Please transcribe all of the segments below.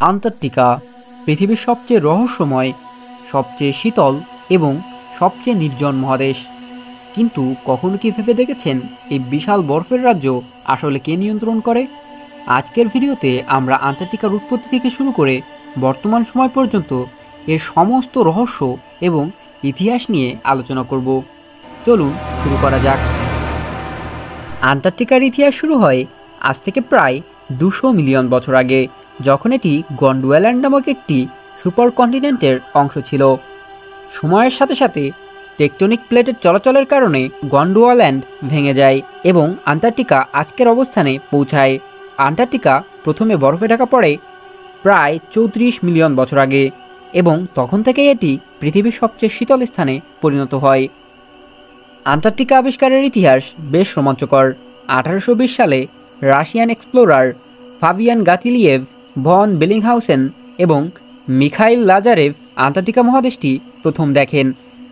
Antarctica পৃথিবীর সবচেয়ে রহস্যময়, সবচেয়ে শীতল এবং সবচেয়ে নির্জন মহাদেশ। কিন্তু কখনো কি ভেবে দেখেছেন এই বিশাল বরফের রাজ্য আসলে কে নিয়ন্ত্রণ করে? আজকের ভিডিওতে আমরা আন্টার্কটিকার উৎপত্তি থেকে শুরু করে বর্তমান সময় পর্যন্ত এর সমস্ত রহস্য এবং ইতিহাস নিয়ে আলোচনা করব। চলুন শুরু করা যাক। আন্টার্কটিকার ইতিহাস শুরু হয় আজ থেকে প্রায় 200 মিলিয়ন বছর আগে, যখন এটি গন্ডওয়াল্যান্ড নামক একটি সুপার কন্টিনেন্টের অংশ ছিল। সময়ের সাথে সাথে টেকটনিক প্লেটের চলাচলের কারণে গন্ডওয়াল্যান্ড ভেঙে যায় এবং আন্টার্কটিকা আজকের অবস্থানে পৌঁছায়। আন্টার্কটিকা প্রথমে বরফে ঢাকা পড়ে প্রায় 34 মিলিয়ন বছর আগে এবং তখন থেকেই এটি পৃথিবীর সবচেয়ে শীতল স্থানে পরিণত হয়। আন্টার্কটিকা আবিষ্কারের ইতিহাস বেশ রোমাঞ্চকর। 1820 সালে রাশিয়ান এক্সপ্লোরার ফাবিয়ান গাতিলিয়েভ, ভন বেলিংহাউসেন এবং মিখাইল লাজারেভ আন্টার্কটিকা মহাদেশটি প্রথম দেখেন।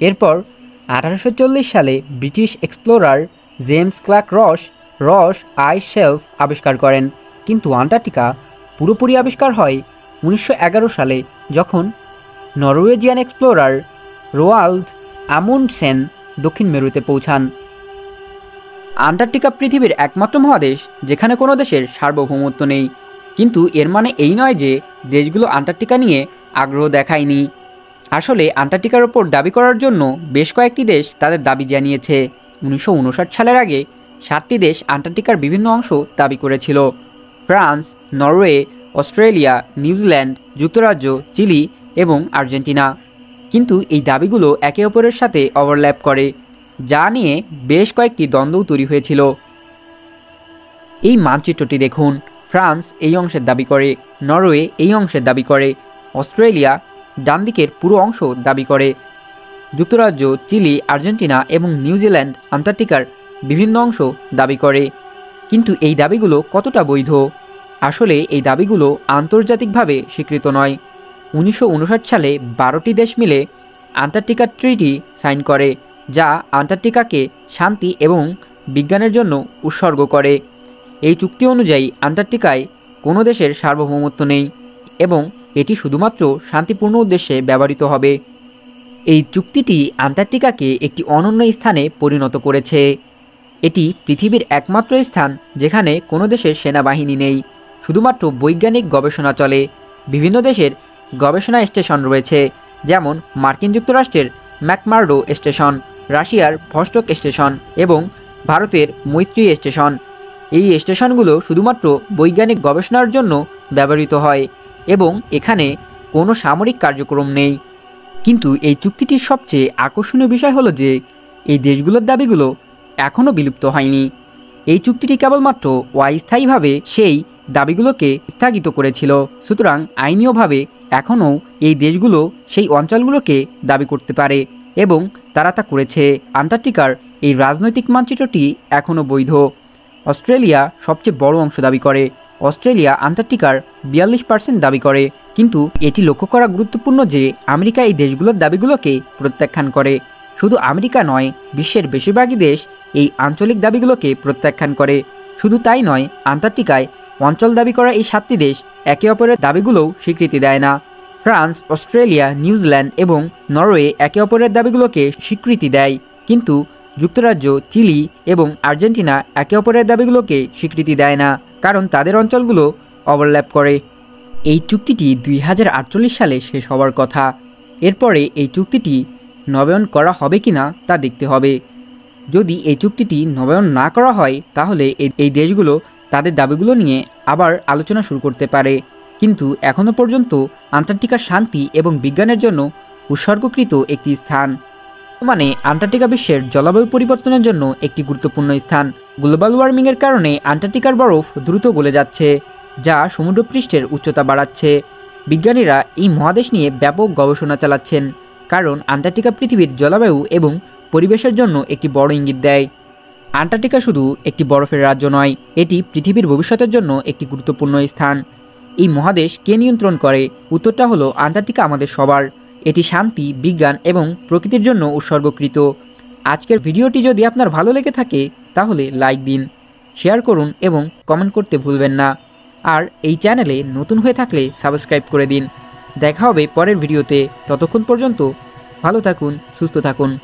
এরপর 1840 সালে ব্রিটিশ এক্সপ্লোরার জেমস ক্লার্ক রস আইস শেলফ আবিষ্কার করেন। কিন্তু আন্টার্কটিকা পুরোপুরি আবিষ্কার হয় 1911 সালে, যখন নরওয়েজিয়ান এক্সপ্লোরার রোয়াল্ড আমুন্ডসেন দক্ষিণ মেরুতে পৌঁছান। আন্টার্কটিকা পৃথিবীর একমাত্র মহাদেশ যেখানে কোনো দেশের সার্বভৌমত্ব নেই। কিন্তু এর মানে এই নয় যে দেশগুলো আন্টার্কটিকা নিয়ে আগ্রহ দেখায়নি। আসলে আন্টার্কটিকার ওপর দাবি করার জন্য বেশ কয়েকটি দেশ তাদের দাবি জানিয়েছে। 1959 সালের আগে 7টি দেশ আন্টার্কটিকার বিভিন্ন অংশ দাবি করেছিল: ফ্রান্স, নরওয়ে, অস্ট্রেলিয়া, নিউজিল্যান্ড, যুক্তরাজ্য, চিলি এবং আর্জেন্টিনা। কিন্তু এই দাবিগুলো একে অপরের সাথে ওভারল্যাপ করে, যা নিয়ে বেশ কয়েকটি দ্বন্দ্বও তৈরি হয়েছিল। এই মানচিত্রটি দেখুন। ফ্রান্স এই অংশের দাবি করে, নরওয়ে এই অংশের দাবি করে, অস্ট্রেলিয়া ডান দিকের পুরো অংশ দাবি করে, যুক্তরাজ্য, চিলি, আর্জেন্টিনা এবং নিউজিল্যান্ড আন্টার্কটিকার বিভিন্ন অংশ দাবি করে। কিন্তু এই দাবিগুলো কতটা বৈধ? আসলে এই দাবিগুলো আন্তর্জাতিকভাবে স্বীকৃত নয়। 1959 সালে 12টি দেশ মিলে আন্টার্কটিকা ট্রিটি সাইন করে, যা আন্টার্কটিকাকে শান্তি এবং বিজ্ঞানের জন্য উৎসর্গ করে। এই চুক্তি অনুযায়ী আন্টার্কটিকায় কোনো দেশের সার্বভৌমত্ব নেই এবং এটি শুধুমাত্র শান্তিপূর্ণ উদ্দেশ্যে ব্যবহৃত হবে। এই চুক্তিটি আন্টার্কটিকাকে একটি অনন্য স্থানে পরিণত করেছে। এটি পৃথিবীর একমাত্র স্থান যেখানে কোনো দেশের সেনাবাহিনী নেই, শুধুমাত্র বৈজ্ঞানিক গবেষণা চলে। বিভিন্ন দেশের গবেষণা স্টেশন রয়েছে, যেমন মার্কিন যুক্তরাষ্ট্রের ম্যাকমার্ডো স্টেশন, রাশিয়ার ভস্টক স্টেশন এবং ভারতের মৈত্রী স্টেশন। এই স্টেশনগুলো শুধুমাত্র বৈজ্ঞানিক গবেষণার জন্য ব্যবহৃত হয় এবং এখানে কোনো সামরিক কার্যক্রম নেই। কিন্তু এই চুক্তিটির সবচেয়ে আকর্ষণীয় বিষয় হলো যে এই দেশগুলোর দাবিগুলো এখনও বিলুপ্ত হয়নি। এই চুক্তিটি কেবলমাত্র অস্থায়ীভাবে সেই দাবিগুলোকে স্থগিত করেছিল। সুতরাং আইনীয়ভাবে এখনও এই দেশগুলো সেই অঞ্চলগুলোকে দাবি করতে পারে এবং তারা তা করেছে। আন্টার্কটিকার এই রাজনৈতিক মানচিত্রটি এখনও বৈধ। অস্ট্রেলিয়া সবচেয়ে বড় অংশ দাবি করে। অস্ট্রেলিয়া আন্টার্কটিকার 42% দাবি করে। কিন্তু এটি লক্ষ্য করা গুরুত্বপূর্ণ যে আমেরিকা এই দেশগুলোর দাবিগুলোকে প্রত্যাখ্যান করে। শুধু আমেরিকা নয়, বিশ্বের বেশিরভাগই দেশ এই আঞ্চলিক দাবিগুলোকে প্রত্যাখ্যান করে। শুধু তাই নয়, আন্টার্কটিকায় অঞ্চল দাবি করা এই 7টি দেশ একে অপরের দাবিগুলোও স্বীকৃতি দেয় না। ফ্রান্স, অস্ট্রেলিয়া, নিউজিল্যান্ড এবং নরওয়ে একে অপরের দাবিগুলোকে স্বীকৃতি দেয়, কিন্তু যুক্তরাজ্য, চিলি এবং আর্জেন্টিনা একে অপরের দাবিগুলোকে স্বীকৃতি দেয় না, কারণ তাদের অঞ্চলগুলো ওভারল্যাপ করে। এই চুক্তিটি 2048 সালে শেষ হওয়ার কথা। এরপরে এই চুক্তিটি নবায়ন করা হবে কিনা তা দেখতে হবে। যদি এই চুক্তিটি নবায়ন না করা হয়, তাহলে এই দেশগুলো তাদের দাবিগুলো নিয়ে আবার আলোচনা শুরু করতে পারে। কিন্তু এখনও পর্যন্ত আন্টার্কটিকা শান্তি এবং বিজ্ঞানের জন্য উৎসর্গকৃত একটি স্থান। মানে আন্টার্কটিকা বিশ্বের জলবায়ু পরিবর্তনের জন্য একটি গুরুত্বপূর্ণ স্থান। গ্লোবাল ওয়ার্মিংয়ের কারণে আন্টার্কটিকার বরফ দ্রুত গলে যাচ্ছে, যা সমুদ্রপৃষ্ঠের উচ্চতা বাড়াচ্ছে। বিজ্ঞানীরা এই মহাদেশ নিয়ে ব্যাপক গবেষণা চালাচ্ছেন, কারণ আন্টার্কটিকা পৃথিবীর জলবায়ু এবং পরিবেশের জন্য একটি বড় ইঙ্গিত দেয়। আন্টার্কটিকা শুধু একটি বরফের রাজ্য নয়, এটি পৃথিবীর ভবিষ্যতের জন্য একটি গুরুত্বপূর্ণ স্থান। এই মহাদেশ কে নিয়ন্ত্রণ করে? উত্তরটা হলো আন্টার্কটিকা আমাদের সবার। এটি শান্তি, বিজ্ঞান এবং প্রকৃতির জন্য উৎসর্গকৃত। আজকের ভিডিওটি যদি আপনার ভালো লেগে থাকে তাহলে লাইক দিন, শেয়ার করুন এবং কমেন্ট করতে ভুলবেন না। আর এই চ্যানেলে নতুন হয়ে থাকলে সাবস্ক্রাইব করে দিন। দেখা হবে পরের ভিডিওতে। ততক্ষণ পর্যন্ত ভালো থাকুন, সুস্থ থাকুন।